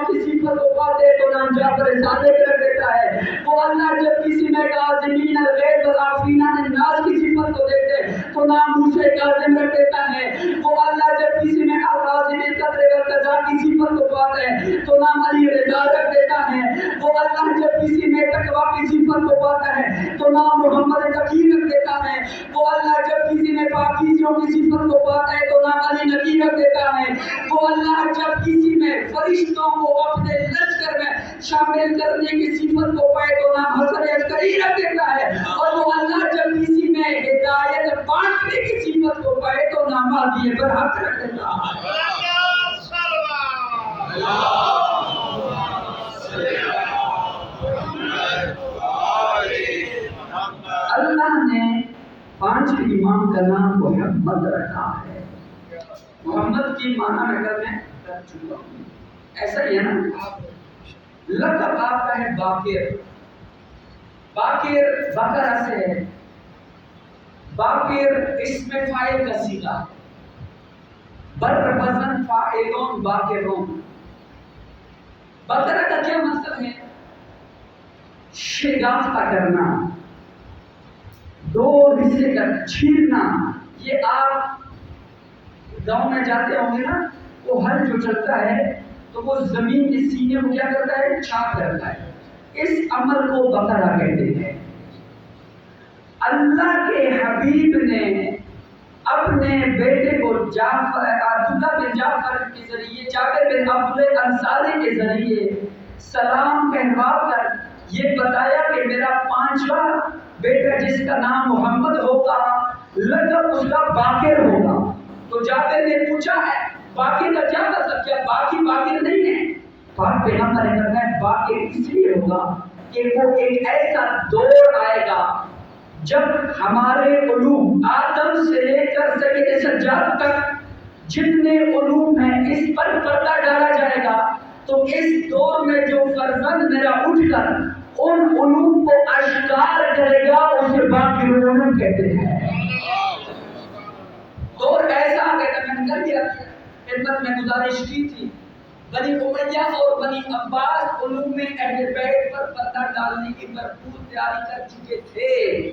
بیٹوں کی صفت کو پاتے ہیں تو نام جعفر صادق رکھ دیتا ہے۔ وہ اللہ جب کسی میں کاظمین الغیظ والعافین عن الناس کی صفت کو دیکھتے ہیں تو نام موسیٰ کاظم رکھ دیتا ہے۔ وہ اللہ جب کسی میں الکاظم القدر والقضاء کی صفت کو پاتے ہیں تو نام علی رضا رکھ دیتا ہے۔ وہ اللہ جب کسی میں تقویٰ کی صفت کو پاتا ہے تو نام محمد تقی رکھ دیتا ہے۔ وہ اللہ جب کسی میں پاکیزیوں کی صفت کو پاتا ہے تو نام علی نقی رکھ دیتا ہے۔ وہ اللہ جب کسی میں فرشتوں کو اپنے لشکر میں شامل کرنے کی صفت کو پائے تو نام حسن عسکری رکھ دیتا ہے۔ اور وہ اللہ جب کسی میں ہدایت بانٹنے کی صفت کو پائے تو نام ہادی برحق رکھ دیتا ہے۔ اللہ نے پانچ امام کا نام محمد رکھا ہے۔ محمد کی معنی اگر میں کر چکا ہوں، ایسا ہی ہے نا۔ لقب آپ کا ہے باقر، باقر بقرہ سے ہے، باقر اسم فاعل کا صیغہ، بر وزن فاعلون باقرون۔ بقرہ کا کیا مطلب ہے؟ شگافتہ کرنا، دو حصے کا چھیلنا۔ یہ آپ گاؤں میں جاتے ہوں گے نا، وہ ہل جو چلتا ہے تو وہ زمین کے سینے کو کیا کرتا ہے؟ چھاپ کرتا ہے۔ اس عمل کو بقرہ کہتے ہیں۔ اللہ کے حبیب نے اپنے بیٹے کو عبداللہ بن جعفر کے ذریعے، جابر بن عبداللہ انصاری کے ذریعے سلام کہلوا کر یہ بتایا کہ میرا پانچواں بیٹا جس کا نام محمد ہوگا، لقب اس کا باقر ہوگا۔ تو جابر نے پوچھا ہے باقر کا کیا مطلب؟ کیا باقی باقر نہیں ہے؟ پاک پیغمبر نے فرمایا باقر اس لیے ہوگا کہ وہ ایک ایسا دور آئے گا جب ہمارے علوم آدم سے لے کر سید سجاد تک جتنے علوم ہیں اس پر پردہ ڈالا جائے گا۔ تو اس دور میں جو فرزند میرا اٹھ کر ان علوم کو اشکار کرے گا اسے باقی علوم کہتے ہیں۔ دور ایسا آ گیا، میں نے کر دیا خدمت میں گزارش کی تھی، بنی امیہ اور بنی عباس علوم میں اہل بیت پر پردہ ڈالنے کی بھرپور تیاری کر چکے تھے۔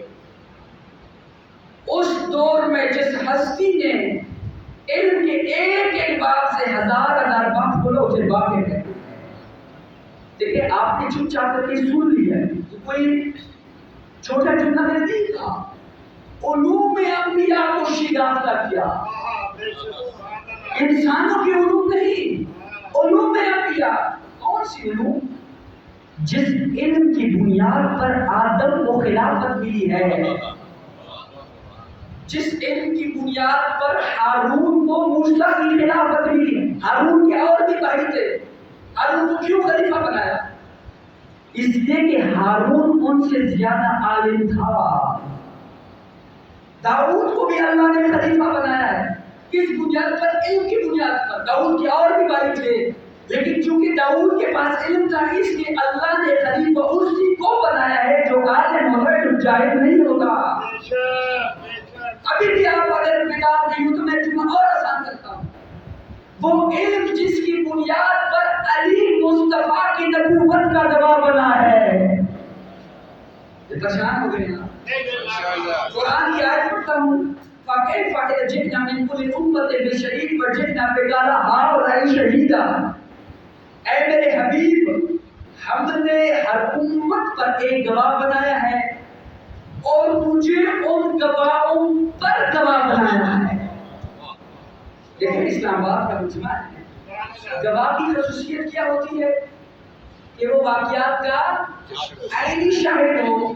اس دور میں جس ہستی نے علم کے ایک ایک باب سے ہزار ہزار باب کھولا اسے باقر کہتے ہیں۔ دیکھیں آپ نے چپ چاپ کر کے سن لی ہے، کوئی چھوٹا جملہ میں نہیں تھا۔ علوم انبیاء کو شگافتہ کیا، انسانوں کے علوم نہیں، علوم انبیاء۔ کون سی علوم؟ جس علم کی بنیاد پر آدم کو خلافت ملی ہے، جس علم کی بنیاد پر ہارون کو موسیٰ کی خلافت ملی ہے۔ ہارون کے اور بھی بھائی تھے، ہارون کو کیوں خلیفہ بنایا؟ اس لیے کہ ہارون ان سے زیادہ عالم تھا۔ داؤد کو بھی اللہ نے خلیفہ بنایا ہے، کس بنیاد پر؟ علم کی بنیاد پر۔ داؤد کے اور بھی بھائی تھے لیکن چونکہ داؤد کے پاس علم تھا اس لیے اللہ نے خلیفہ اسی کو بنایا ہے جو عالم ہوگا جو جاہل نہیں ہوگا۔ ابھی بھی آپ اگر بیدار نہیں ہو تو میں جمعہ اور آسان کرتا ہوں۔ وہ علم جس کی بنیاد پر علی مصطفیٰ کی نبوت کا گواہ بنا ہے۔ یہ پریشان ہو گئے نا؟ قرآن کی آیت پڑھتا ہوں، فَكَيْفَ إِذَا جِئْنَا مِنْ كُلِّ أُمَّةٍ بِشَهِيدٍ وَجِئْنَا بِكَ عَلَىٰ هَٰؤُلَاءِ شَهِيدًا۔ اے میرے حبیب، ہم نے ہر امت پر ایک گواہ بنایا ہے اور تجھے ان گواہوں پر گواہ بنایا ہے۔ لیکن اسلام آباد کا مجمع ہے، گواہ کی خصوصیت کیا ہوتی ہے کہ وہ واقعات کا عینی شاہد ہو۔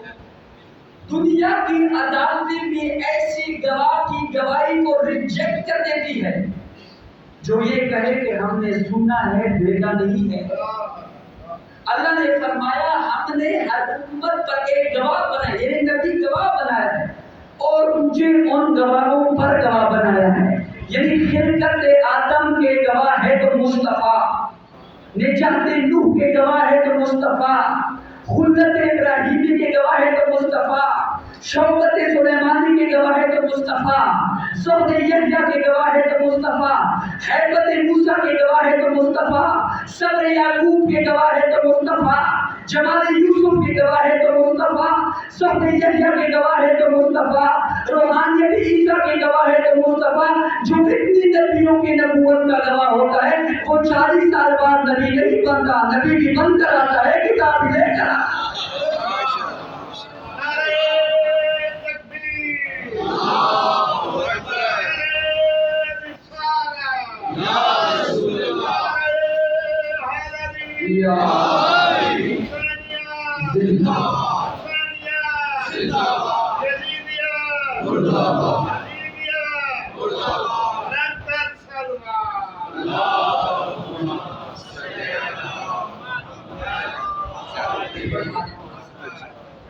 دنیا کی عدالتیں بھی ایسی گواہ کی گواہی کو ریجیکٹ کر دیتی ہے جو یہ کہے کہ ہم نے سنا ہے دیکھا نہیں ہے۔ اللہ نے فرمایا ہم نے ہر امت پر ایک گواہ بنایا، یعنی نبی گواہ بنایا ہے اور مجھے ان گواہوں پر گواہ بنایا ہے۔ یعنی خلقت آدم کے گواہ ہے تو مصطفیٰ، نجات نوح کے گواہ ہے تو مصطفیٰ، خلت ابراہیمی کے گواہ ہے تو مصطفیٰ، شوکت سلیمانی کے گواہ ہے تو مصطفیٰ، ذوق یحییٰ کے گواہ ہے تو مصطفیٰ، ہیبت موسیٰ کے گواہ ہے تو مصطفیٰ، صبر یعقوب کے گواہ ہے تو مصطفیٰ، جمال یوسف کے گواہ ہے تو مصطفیٰ، صحبت یحییٰ کے گواہ ہے تو مصطفیٰ، روحانیت عیسیٰ کے گواہ ہے تو مصطفیٰ۔ جو اتنی نبیوں کی نبوت کا گواہ ہوتا ہے وہ 40 سال بعد نبی نہیں بنتا، نبی بھی بن کر آتا ہے، کتاب لے کر آتا ہے۔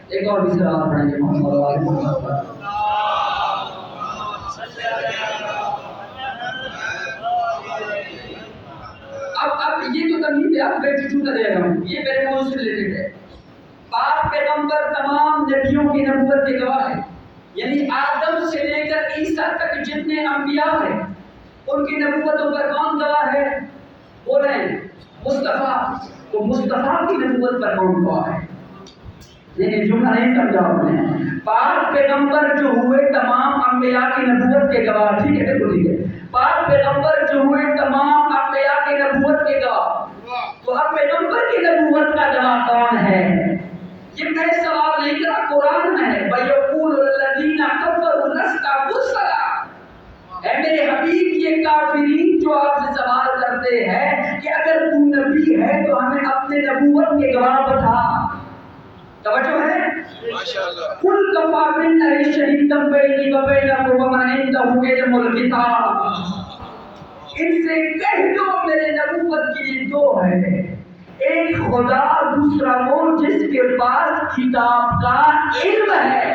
ایک اور بھی سلام پڑھیں گے محمد اب یہ تو تمہید ہے، اب بیٹی چھوٹا دے رہا ہوں، یہ میرے موضوع سے ریلیٹڈ ہے۔ پاک پیغمبر تمام نبیوں کی نبوت کے گواہ ہیں، یعنی آدم سے لے کر عیسیٰ تک جتنے انبیاء ہیں ان کی نبوتوں پر کون گواہ ہے؟ بولیں مصطفیٰ۔ تو مصطفیٰ کی نبوت پر کون گواہ ہے؟ یہ جملہ نہیں سمجھا آپ نے۔ پاک پیغمبر جو ہوئے تمام انبیاء کی نبوت کے گواہ، ٹھیک ہے بالکل ٹھیک ہے۔ پاک پیغمبر جو ہوئے تمام انبیاء کی نبوت کے گواہ، تو اب پیغمبر کی نبوت کا گواہ کون ہے؟ یہ میں سوال نہیں کرا، قرآن میں ہے وَيَقُولُ الَّذِينَ كَفَرُوا لَسْتَ مُرْسَلًا۔ اے میرے حبیب، یہ کافرین جو آپ سے سوال کرتے ہیں کہ اگر تو نبی ہے تو ہمیں اپنے نبوت کے گواہ بتا۔ توجہ ہے؟ قُلْ كَفَىٰ بِاللَّهِ شَهِيدًا بَيْنِي وَبَيْنَكُمْ وَمَنْ عِندَهُ عِلْمُ الْكِتَابِ۔ ان سے کہہ دو میرے نبوت کے لیے دو ہے، ایک خدا، دوسرا وہ جس کے پاس کتاب کا علم ہے۔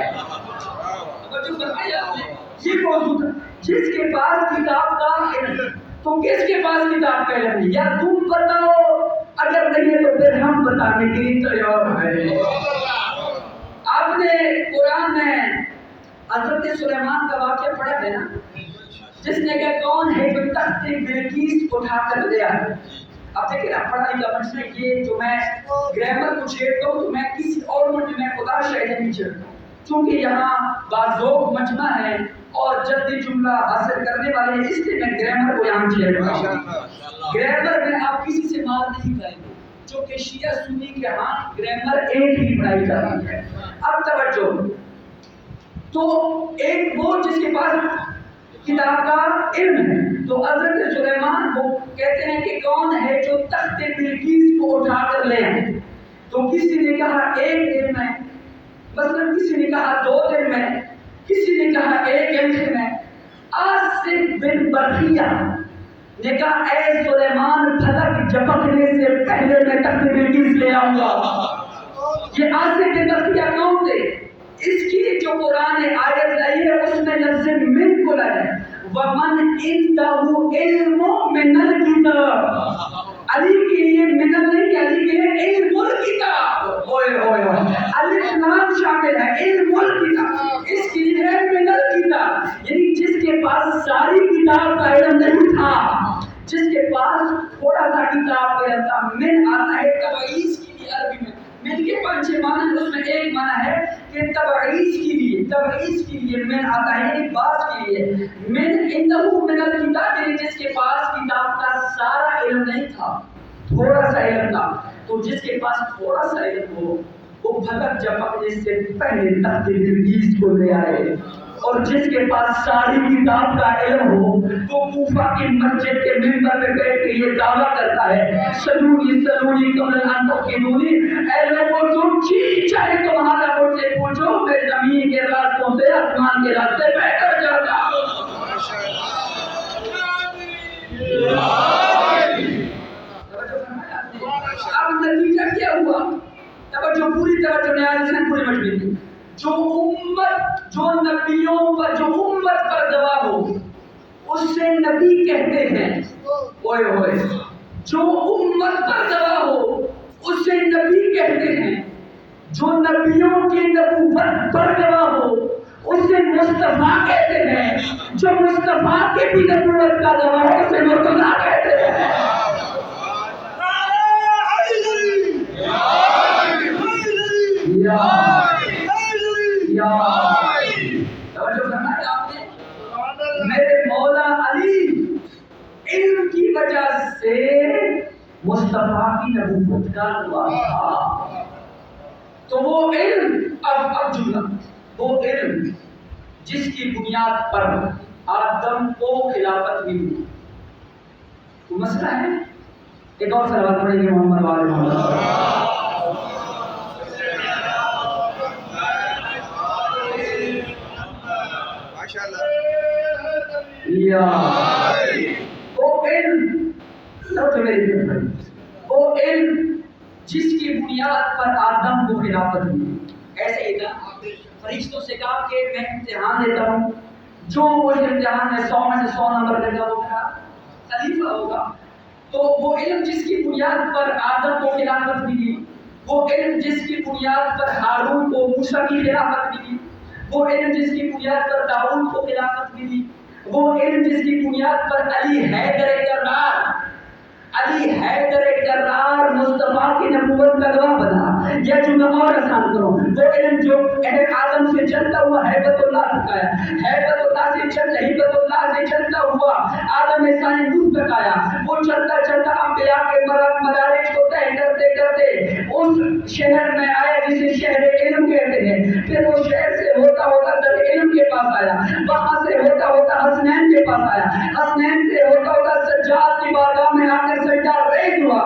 یہ موضوع جس کے پاس کتاب کا علم، تو کس کے پاس کتاب کا علم ہے؟ یا تم بتاؤ، اگر نہیں تو پھر ہم بتانے کے لیے تیار ہیں۔ آپ نے قرآن میں حضرت سلیمان کا واقعہ پڑھا ہے نا، جس نے کہا کون ہے جو تخت بلقیس اٹھا کر لے آیا۔ اب دیکھیں نا، پڑھائی کا مطلب یہ جو میں گرامر کو چھیڑتا ہوں تو میں کسی اور مجھ میں خدا شاید نہیں چھیڑتا ہوں، چونکہ یہاں بازوق مجمع ہے اور جلدی جملہ حاصل کرنے والے ہیں، اس لیے میں گرامر کو یہاں چھیڑتا ہوں۔ گرامر میں آپ کسی سے مار نہیں کھائیں گے، جو کہ شیعہ سنی کے ہاں گرامر ایک ہی پڑھائی جاتی ہے۔ اب توجہ، تو ایک وہ جس کے پاس کتاب کا علم ہے، تو حضرت سلیمان وہ کہتے ہیں کہ کون ہے جو تخت بلقیس کو اٹھا کر لے آئے؟ تو کسی نے کہا ایک دن میں، مثلا کسی نے کہا 2 دن میں، کسی نے کہا 1 گھنٹے میں۔ آصف بن برقیہ نے کہا اے سلیمان، پھلک جھپکنے سے پہلے میں تخت بلقیس لے آؤں گا۔ یہ آصف بن برقیہ کون تھے؟ اس کی جو قرآن آیت لائی ہے اس میں لفظ من کو لایا ہے، وَمَنْ عِنْدَهُ عِلْمٌ مِّنَ الْكِتَابِ۔ علی کے لیے من نہیں کہ علی کے لیے علم الکتاب، اوئے ہوئے ہوئے الف لام شامل ہے، علم الکتاب، اس کے لیے ہے من الکتاب، یعنی جس کے پاس ساری کتاب کا علم نہیں تھا، جس کے پاس تھوڑا سا کتاب کا علم تھا۔ من آتا ہے تبعیض کے لیے، عربی میں من کے 5-6 معنی ہیں، اس میں ایک معنی ہے کہ تبعیض کے لیے، تبعیض کے لیے من آتا ہے، یعنی بعض کے لیے۔ من عنده من الکتاب، یعنی جس کے پاس کتاب کا سارا علم نہیں تھا، تھوڑا سا علم تھا، تو جس کے پاس تھوڑا سا علم ہو وہ پھلک جھپکنے سے پہلے تخت بلقیس کو لے آئے، اور جس کے پاس ساری کتاب کا علم ہو وہ کوفہ کی مسجد کے منبر پہ بیٹھ کے یہ دعویٰ کرتا ہے سلونی سلونی قبل ان تفتنونی، اے لوگوں جو چیز چاہے تمہارا مجھ سے پوچھو، میں زمین کے راستوں سے آسمان کے راستے بہتر جاتا ہوں۔ اب نتیجہ کیا ہوا؟ توجہ، پوری توجہ، نیاز سے پوری مجبوری تھی۔ جو امت، جو نبیوں پر، جو امت پر گواہ ہو اس سے نبی کہتے ہیں، اوئے ہوئے، جو امت پر گواہ ہو اس سے نبی کہتے ہیں، جو نبیوں کی نبوت پر گواہ ہو اس سے مصطفیٰ کہتے ہیں، جو مصطفیٰ کے بھی نبوت کا گواہ ہو اسے مرتضیٰ کہتے ہیں۔ مصطفیٰ کی نبوت کا دروازہ تھا۔ تو وہ علم اب جملہ، وہ علم جس کی بنیاد پر آدم کو خلافت ملی، وہ مسئلہ ہے۔ ایک اور صلوات پڑھیں گے محمد والے محمد۔ وہ علم جس کی بنیاد پر آدم کو خلافت ملی، ایسے ہی تھا۔ فرشتوں سے کہا کہ میں امتحان دیتا ہوں، جو اس امتحان میں 100 میں سے 100 نمبر لے گا وہ میرا خلیفہ ہوگا۔ تو وہ علم جس کی بنیاد پر آدم کو خلافت ملی، وہ علم جس کی بنیاد پر ہارون کو موسیٰ کی خلافت ملی، وہ علم جس کی بنیاد پر داؤد کو خلافت ملی، وہ علم جس کی بنیاد پر علی حیدر کرار مصطفیٰ کی نبوت کا گواہ بنا۔ یا جملہ اور آسان کرو، وہ علم جو آدم سے چلتا ہوا ہیبت اللہ تک آیا، ہیبت اللہ سے چلتا ہوا آدم ثانی نوح تک آیا، وہ چلتا چلتا انبیاء کے مدارج کو طے کرتے کرتے اس شہر میں آیا جسے شہر علم کہتے ہیں۔ پھر وہ شہر سے ہوتا ہوتا در علم کے پاس آیا، وہاں سے ہوتا ہوتا حسنین کے پاس آیا، حسنین سے ہوتا ہوتا سجاد کی بارگاہ میں آ کر سجدہ ریز ہوا۔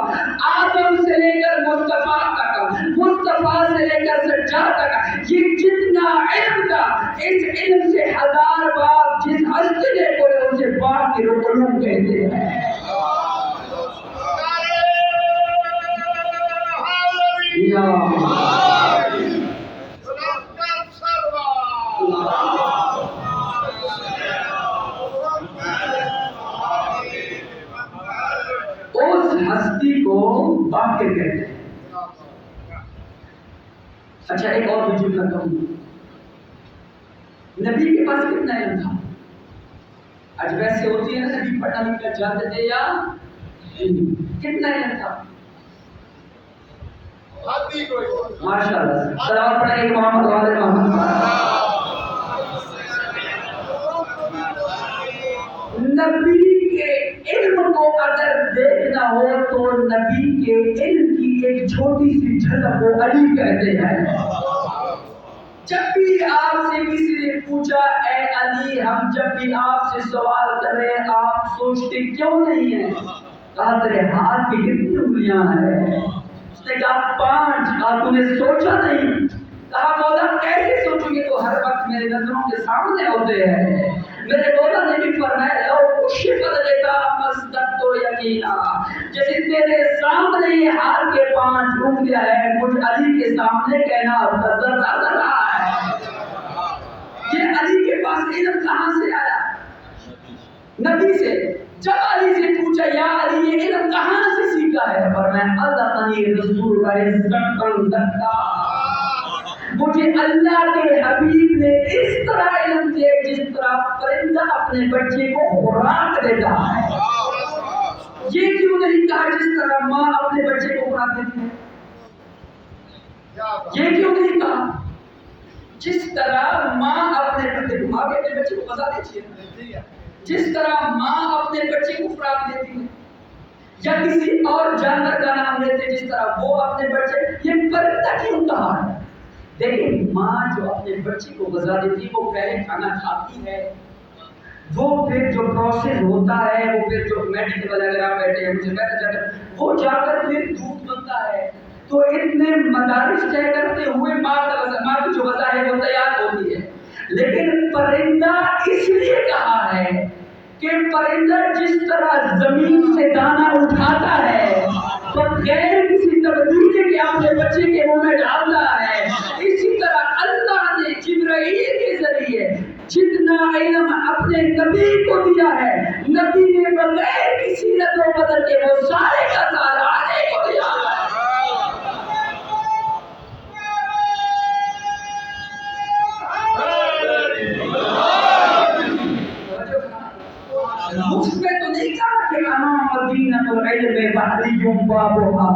آدم سے لے کر مصطفیٰ تک، مصطفیٰ سے لے کر سجاد تک، یہ جتنا علم تھا، اس علم سے 1000 باب جس ہستی نے بولے اسے باقی علوم کہتے ہیں۔ اس ہستی کو باقی کہتے ہیں۔ اچھا ایک اور بھی جملہ کہوں، نبی کے پاس کتنا علم تھا؟ آج ویسے ہوتی ہے نا، نبی پڑھا لکھا جاتے تھے یا کتنا علم تھا؟ ماشاء اللہ، صلوات پڑھیں گے محمد والے محمد۔ نبی کے علم کو اگر دیکھنا ہو تو نبی کے علم کی ایک چھوٹی سی جھلک کو علی کہتے ہیں۔ جب بھی آپ سے کسی نے پوچھا اے علی، ہم جب بھی آپ سے سوال کریں آپ سوچتے کیوں نہیں ہیں؟ کہا تیرے ہاتھ کی کتنی انگلیاں ہیں؟ اس نے کہا 5۔ کہا تو نے سوچا نہیں؟ کہا مولا کیسے سوچوں گے، تو ہر وقت میرے نظروں کے سامنے ہوتے ہیں۔ میرے مولا نے بھی فرمایا لو کشفت لکا مصدقت یقینا، جیسے تیرے سامنے یہ ہاتھ کے 5 انگلیاں ہیں، مجھ علی کے سامنے کہنا ذرا ہے۔ یہ علی کے پاس علم کہاں سے آیا؟ نبی سے۔ جب علی سے پوچھا یا علی یہ علم کہاں سے سیکھا ہے؟ فرمایا اذقنی رسول اللہ، مجھے اللہ کے حبیب نے اس طرح علم دیا جس طرح پرندہ اپنے بچے کو خوراک دیتا ہے۔ یہ کیوں نہیں کہا جس طرح ماں اپنے بچے کو خوراک دیتی ہے؟ یہ کیوں نہیں کہا جس طرح ماں اپنے بچے کو غذا دیتی ہے، جس طرح ماں اپنے بچے کو خوراک دیتی ہے، یا کسی اور جانور کا نام لیتے جس طرح وہ اپنے بچے، یہ پرندہ کیوں کہا ہے؟ لیکن ماں جو اپنے بچے کو غذا دیتی ہے وہ پہلے کھانا کھاتی ہے، وہ پھر جو پروسیس ہوتا ہے، وہ پھر جو میڈیکل وغیرہ بیٹھے ہیں مجھے بیٹھا جاتا ہے وہ جا کر پھر دودھ بنتا ہے۔ تو اتنے مدارس طے کرتے ہوئے ماں کی جو غذا ہے وہ تیار ہوتی ہے۔ لیکن پرندہ اس لیے کہا ہے کہ پرندہ جس طرح زمین سے دانا اٹھاتا ہے بغیر کسی تبدیلی کے اپنے بچے کے منہ میں ڈالتا ہے، اسی طرح اللہ نے جبرائیل کے ذریعے جتنا علم اپنے نبی کو دیا ہے، نبی نے بغیر کسی رد و بدل کے وہ سارے کا سارا علیہ کو دیا ہے۔ مجھ میں تو نہیں کہا کہ انا مدینۃ العلم بعلی بابھا،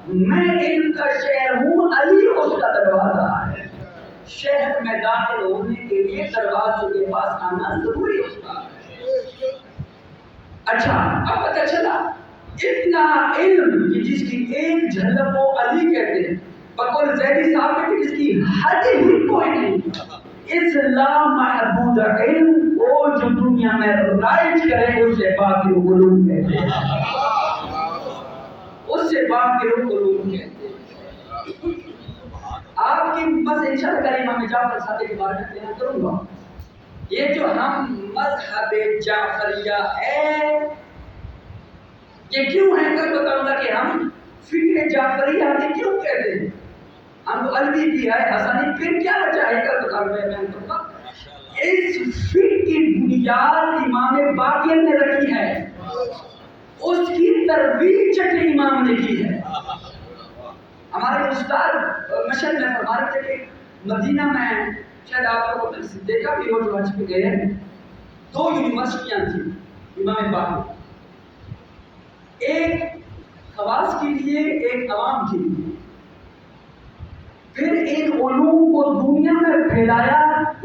میں علم کا شہر ہوں، علی اس کا دروازہ ہے۔ شہر میں داخل ہونے کے لیے دروازے کے پاس آنا ضروری ہوتا ہے۔ اچھا اب پتہ چلا اتنا علم کہ جس کی ایک جھلک کو علی کہتے ہیں، بقول زیدی صاحب کہتے ہیں جس کی حد ہی کوئی نہیں. اسلام محبود علم وہ جو دنیا میں رائج کرے اسے باقی علوم کہتے ہیں، اس سے باقی علوم کہتے ہیں. آپ کی بس انشاءاللہ کریم امام جعفر صادق کے بارے میں بیان کروں گا. یہ جو ہم مذہب جعفریہ ہے یہ کیوں ہے کل بتاؤں گا کہ ہم فکر جعفریہ ہمیں کیوں کہتے ہیں. ہم علوی بھی ہے حسنی پھر کیا بچا ہے کل بتاؤں گا بیان کروں گا. اس فکر کی بنیاد امام باقر نے رکھی ہے، اس کی ترویج چٹے امام نے کی ہے. ہمارے استاد مشہد میں فرما رہے تھے کہ مدینہ میں شاید آپ لوگوں نے دیکھا بھی ہو جو حج پہ گئے ہیں، 2 یونیورسٹیاں تھیں امام باقر، ایک خواص کے لیے ایک عوام کے لیے. پھر ان علوم کو دنیا میں پھیلایا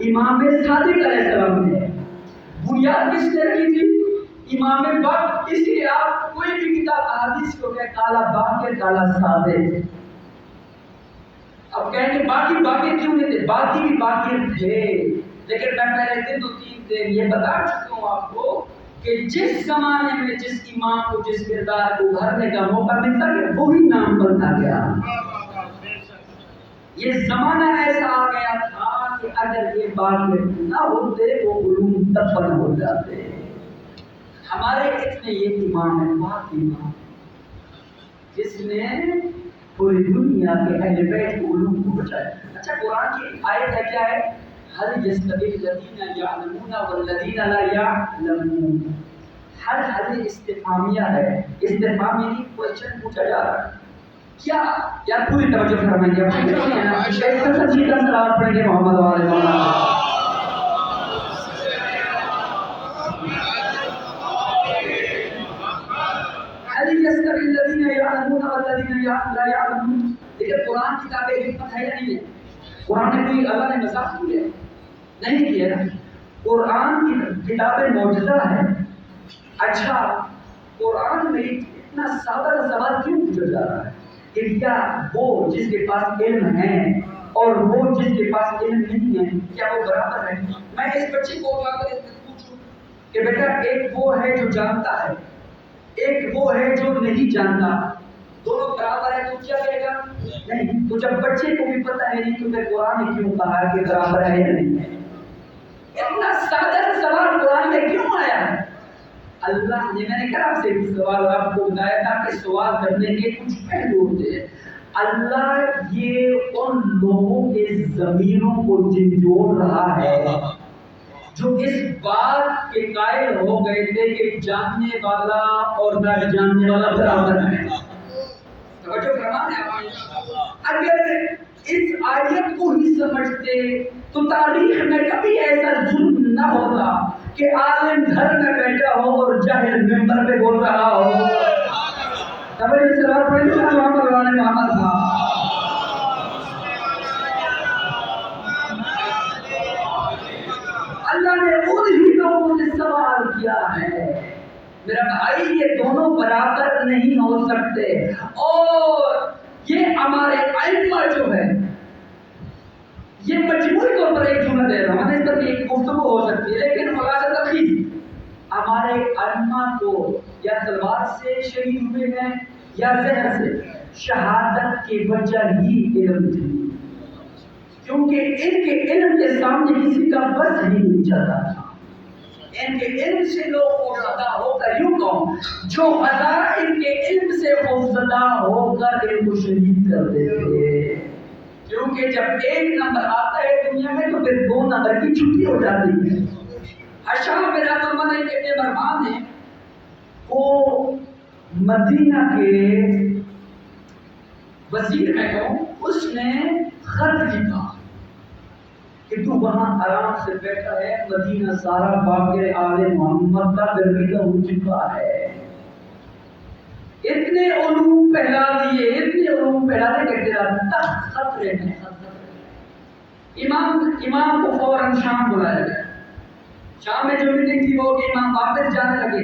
امام صادق علیہ السلام نے. بنیاد کس نے رکھی تھی؟ امام باقر. اس لیے آپ کوئی بھی کتاب احادیث کو کہ کالا باقر کالا صادق، اب کہیں گے باقی کیوں نہیں تھے؟ باقی بھی باقی تھے، لیکن میں پہلے دن 2-3 دن یہ بتا چکا ہوں آپ کو کہ جس زمانے میں جس امام کو جس کردار کو ابھرنے کا موقع ملتا ہے وہی نام بنتا گیا. یہ زمانہ ایسا آ گیا تھا کہ اگر یہ باقی نہ ہوتے وہ علوم دفن ہو جاتے. ہمارے اتنے یہ امام ہے باقی امام جس نے پوری دنیا کے اہل بیت کے علوم کو بچایا. اچھا قرآن کی آیت ہے کیا ہے؟ هل يستوي الذين يعلمون والذين لا يعلمون. ہر استفہامیہ ہے، استفہام یعنی کوشچن پوچھا جا رہا ہے. کیا یار پوری توجہ فرمائیں گے ایسا سچی کا سلام پڑھیں گے محمد والے مولانا. هل يستوي الذين يعلمون والذين لا يعلمون. لیکن قرآن کتاب حکمت ہے یا نہیں ہے؟ قرآن نے کوئی اللہ نے مذاق کیا نہیں کیا. قرآن کی کتاب معجزہ ہے. اچھا قرآن میں اتنا سادہ سوال کیوں پوچھا جا رہا ہے کہ کیا وہ جس کے پاس علم ہے اور وہ جس کے پاس علم نہیں ہے کیا وہ برابر ہے؟ میں اس بچے کو اٹھا کر پوچھوں کہ بیٹا ایک وہ ہے جو جانتا ہے، ایک وہ ہے جو نہیں جانتا، دونوں برابر ہے تو کیا کہے گا؟ نہیں. تو جب بچے کو بھی پتہ ہے نہیں تو پھر قرآن نے کیوں کہا کہ برابر ہے یا نہیں ہے؟ اتنا سادہ سوال قرآن میں کیوں آیا ہے؟ اللہ نے، میں نے کہا آپ سے ایک سوال آپ کو بتایا تھا کہ سوال کرنے کے کچھ پہلو ہوتے ہیں. اللہ یہ ان لوگوں کے ضمیروں کو جھنجھوڑ رہا ہے جو اس بات کے قائل ہو گئے تھے کہ جاننے والا اور نہ جاننے والا برابر ہے. توجہ فرمائیں. اگر اس آیت کو ہی سمجھتے تو تاریخ میں کبھی ایسا ظلم نہ ہوتا کہ عالم گھر میں بیٹھا ہو اور جاہل ممبر پہ بول رہا ہو. توجہ سلام پڑھیں گے محمد والے محمد تھا. اللہ نے انہی لوگوں سے سوال کیا ہے میرا بھائی یہ دونوں برابر نہیں ہو سکتے. اور یہ ہمارے ائمہ جو ہے یہ مجموعی طور پر ایک جملہ دے رہا ہوں، اس پر ایک گفتگو ہو سکتی ہے لیکن خلاصہ تفصیل ہمارے ائمہ کو یا تلوار سے شہید ہوئے ہیں یا زہر سے. شہادت کی وجہ ہی علم تھی کیونکہ ان کے علم کے سامنے کسی کا بس ہی نہیں چلتا تھا. ان کے علم سے لوگ خوفزدہ ہو کر یوں کہوں جو خدا ان کے علم سے خوفزدہ ہو کر ان کو شہید کر دیتے. کیونکہ جب 1 نمبر آتا ہے دنیا میں تو پھر 2 نمبر کی چھٹی ہو جاتی ہے. اشعہ میرا فرمان ہے کہ ابن مرمان ہے وہ مدینہ کے وزیر میں کہوں اس نے خط لکھا کہ تو وہاں آرام سے بیٹھا ہے، مدینہ سارا باقر آل محمد کا گرویدہ ہو چکا ہے. اتنے علوم پھیلا دیے کہ تیرا تخت خطرے میں. امام کو فوراً شام بلایا گیا. شام میں جو میٹنگ تھی وہ کہ امام واپس جانے لگے.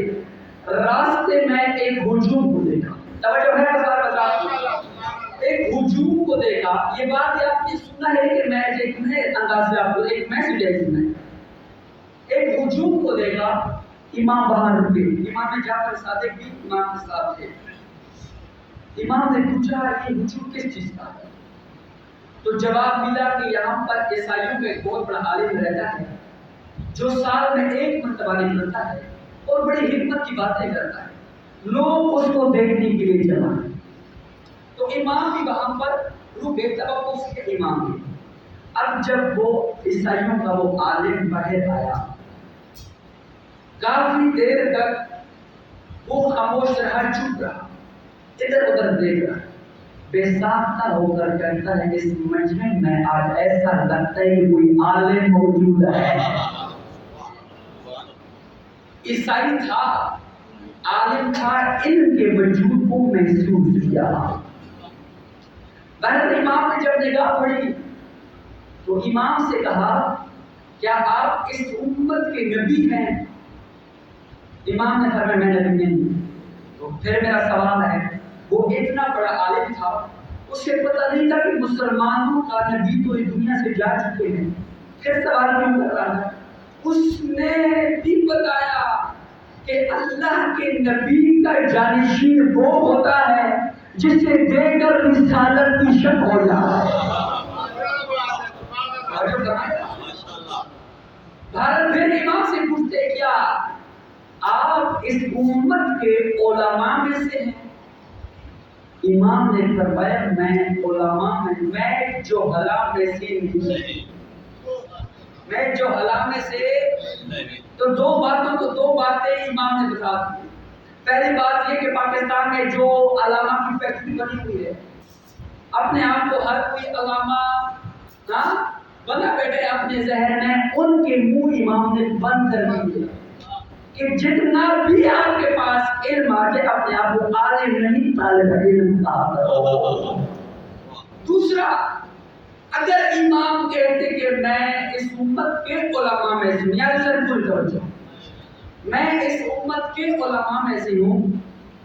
راستے میں ایک ہجوم دیکھا، یہ بات آپ نے سنا ہے کہ میں ایک نئے انداز سے آپ کو ایک میسج ہے اس میں ایک ہجوم کو دیکھا، امام باہر رکے، امام جعفر صادق بھی امام کے ساتھ تھے۔ امام نے پوچھا یہ ہجوم کس چیز کا ہے؟ تو جواب ملا کہ یہاں پر عیسائیوں کا ایک بہت بڑا عالم رہتا ہے جو سال میں ایک مرتبہ نکلتا ہے اور بڑی حکمت کی باتیں کرتا ہے، لوگ اس کو دیکھنے کے لیے جمع ہیں۔ تو امام بھی وہاں پر رکے، توقف کے امام بھی۔ اب جب وہ عیسائیوں کا وہ عالم باہر آیا، کافی دیر تک وہ خاموش رہا، چپ رہا، ادھر ادھر دیکھ رہا، بے ساختہ ہو کر کہتا ہے اس مجمع میں آج ایسا لگتا ہے کہ کوئی عالم موجود ہے۔ عیسائی تھا، عالم تھا، علم کے وجود کو محسوس کیا۔ بہرحال امام نے جب نگاہ پڑی تو امام سے کہا کیا آپ اس امت کے نبی ہیں؟ امام نے فرمایا میں نبی نہیں۔ تو پھر میرا سوال ہے، وہ اتنا بڑا عالم تھا، اسے پتہ نہیں تھا کہ مسلمانوں کا نبی تو اس دنیا سے جا چکے ہیں، پھر سوال کیوں کر رہا ہے؟ اس نے بھی بتایا کہ اللہ کے نبی کا جانشین وہ ہوتا ہے جسے دیکھ کر رسالت کی شک ہو جائے۔ بھارت پھر امام سے پوچھتے کیا آپ اس امت کے علماء میں سے ہیں؟ امام نے فرمایا میں علماء میں جو حلا میں سے نہیں، میں جو حلا میں سے۔ تو دو باتیں امام نے بتا دی۔ پہلی بات یہ کہ پاکستان میں جو علامہ کی فیکٹری بنی ہوئی ہے، اپنے آپ کو ہر کوئی علامہ بنا بیٹھے اپنے ذہن میں، ان کے منہ امام نے بند کر دیے کہ جتنا بھی آپ کے پاس علم آ جائے اپنے آپ کو عالم نہیں طالب علم کہا کرو۔ دوسرا، اگر امام کہتے کہ میں اس امت کے علماء میں سے ہوں، یعنی سر بھول توجہ، میں اس امت کے علماء میں سے ہوں،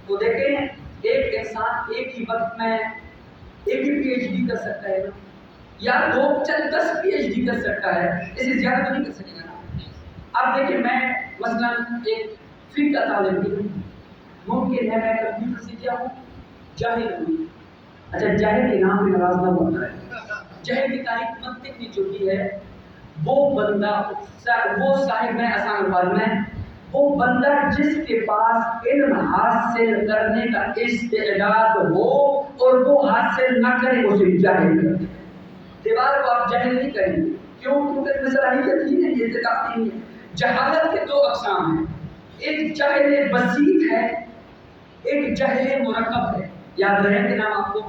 تو دیکھیں ایک انسان ایک ہی وقت میں ایک ہی پی ایچ ڈی کر سکتا ہے یا 10 پی ایچ ڈی کر سکتا ہے، اسے زیادہ تو نہیں کر سکے گا۔ اب دیکھیں میں مثلا ایک فقہ کا طالب علم، ممکن ہے میں کمپیوٹر سے کیا ہوں، جاہل ہوں۔ اچھا جاہل کے نام پہ ناراض نہ ہوتا ہے، جاہل کی تاریخ منطق کی جو بھی ہے، وہ بندہ وہ صاحب میں آسان الفاظ میں وہ بندہ جس کے پاس علم حاصل کرنے کا استعداد ہو اور وہ حاصل نہ کرے اسے جاہل کرتے ہیں۔ دیوار کو آپ جاہل نہیں کریں گے، کیوں؟ کیونکہ اس میں صلاحیت ہی نہیں ہے، استطاعت نہیں ہے۔ جہالت کے 2 اقسام ہیں، ایک جاہل بسیط ہے، ایک جاہل مرکب ہے۔ یاد رہے کہ نام آپ کو،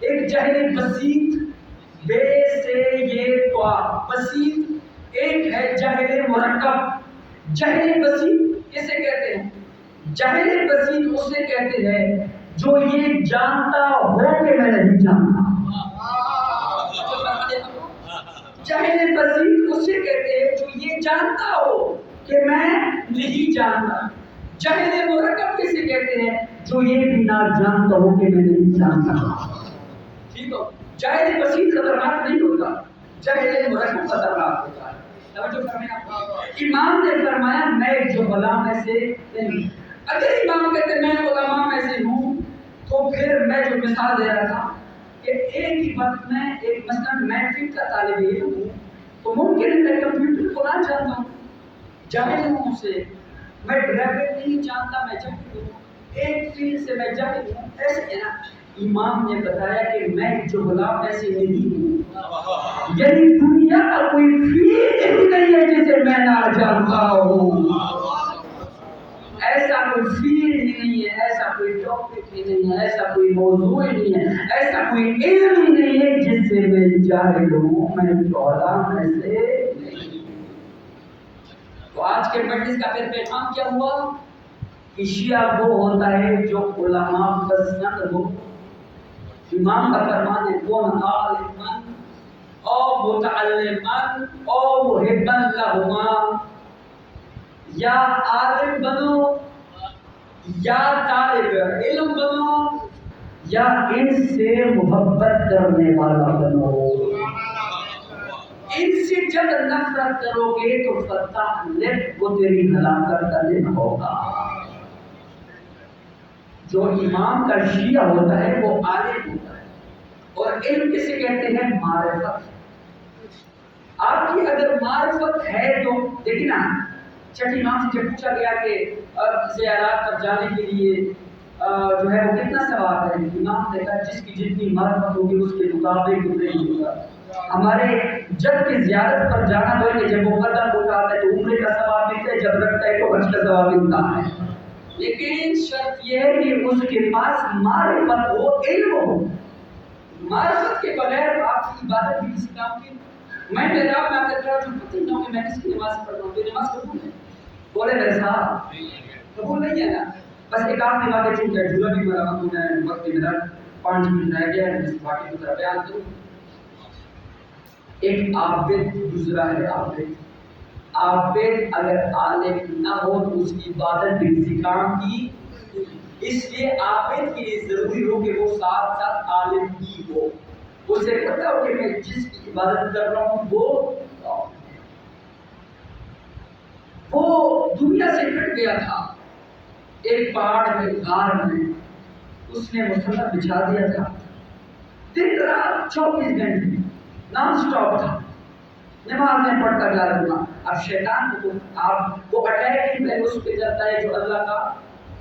ایک جاہل بسیط بے سے یہ تو بسیط، ایک ہے جاہل مرکب۔ جاہل بسیط کسے کہتے ہیں؟ جاہل بسیط اسے کہتے ہیں جو یہ جانتا ہو کہ میں نہیں جانتا۔ جاہل بسیط اسے کہتے ہیں جو یہ جانتا ہو کہ میں نہیں جانتا۔ جاہل مرکب کسے کہتے ہیں؟ جو یہ بھی نہ جانتا ہو کہ میں نہیں جانتا۔ ٹھیک ہو؟ جاہل بسیط خطرناک نہیں ہوتا، جاہل مرکب خطرناک ہوتا ہے۔ امام نے فرمایا میں جو علماء میں سے نہیں۔ اگر امام کہتے میں علماء میں سے ہوں تو پھر میں جو مثال دے رہا تھا کہ ایک ہی وقت میں ایک مثلا میں فقہ کا طالب علم ہوں تو ممکن ہے میں کمپیوٹر کو نہ جانتا ہوں، جاہل ہوں اسے، میں ڈرائیور نہیں جانتا، میں جاہل ہوں، ایک فیلڈ سے میں جاہل ہوں، ایسے ہے نا۔ امام نے بتایا کہ میں جو غلام میں سے نہیں ہوں، یعنی دنیا کا کوئی فیلڈ ہی نہیں ہے جسے میں نہ جانتا ہوں، ایسا کوئی فیلڈ ہی نہیں ہے، ایسا کوئی ٹاپک ہی نہیں ہے، ایسا کوئی موضوع ہی نہیں ہے، ایسا کوئی علم ہی نہیں ہے جس سے میں جاہل ہوں، میں غلام میں سے نہیں۔ تو آج کے مجلس کا پھر پیغام کیا ہوا کہ شیعہ وہ ہوتا ہے جو علماء پسند ہو۔ امام کا فرمان ہے کون عالمن او متعلمن او محبن لہما، یا عالم بنو یا طالب علم بنو یا ان سے محبت کرنے والا بنو. ان سے جب نفرت کرو گے تو فتح لب وہ تیری ہلاکت کا دن ہوگا. جو امام کا شیعہ ہوتا ہے وہ عالم ہوتا ہے، اور علم کسے کہتے ہیں؟ معرفت. آپ کی اگر معرفت ہے تو دیکھیں نا، چھٹی امام سے جب پوچھا گیا کہ زیارات پر جانے کے لیے جو ہے وہ کتنا ثواب ہے، امام نے کہا جس کی جتنی معرفت ہوگی اس کے مطابق نہیں ہوگا. ہمارے جب کی زیارت پر جانا ہوئے کہ جب وہ قدم اٹھاتا ہے تو عمرے کا ثواب ملتا ہے، جب رکھتا ہے تو حج کا ثواب ملتا ہے. لیکن شرط یہ ہے کہ اس کے پاس معرفت ہو، علم ہو. معرفت کے بغیر آپ کی عبادت بھی کسی کام کی. میں محراب میں آ کر کہا جو پتہ نہ ہو کہ میں کس کی نماز پڑھ رہا ہوں، یہ نماز قبول ہے؟ بولے میرے صاحب قبول نہیں ہے نا. بس ایک آدمی آگے چون گیا، جھولا بھی مرا ہوں، میں وقت میرا 5 منٹ رہ گیا ہے، میں باقی کی طرح بیان کروں. ایک عابد گزرا ہے. عابد اگر عالم نہ ہو تو اس کی عبادت بھی کسی کام کی. اس لیے عابد کے لیے ضروری ہو کہ وہ ساتھ ساتھ عالم بھی ہو. اسے پتا ہو کہ میں جس کی عبادت کر رہا ہوں وہ دنیا سے کٹ گیا تھا. ایک پہاڑ میں غار میں اس نے مصحف بچھا دیا تھا. دن رات 24 گھنٹے نان سٹاپ تھا، نمازیں پڑھتا جا رہا تھا. اب شیطان کو آپ وہ اٹیک ہی اس پہ جاتا ہے جو اللہ کا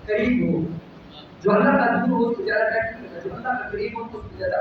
قریب ہو، جو اللہ کا دور ہو اس پہ زیادہ اٹیک نہیں کرتا، جو اللہ کا قریب ہو اس پہ زیادہ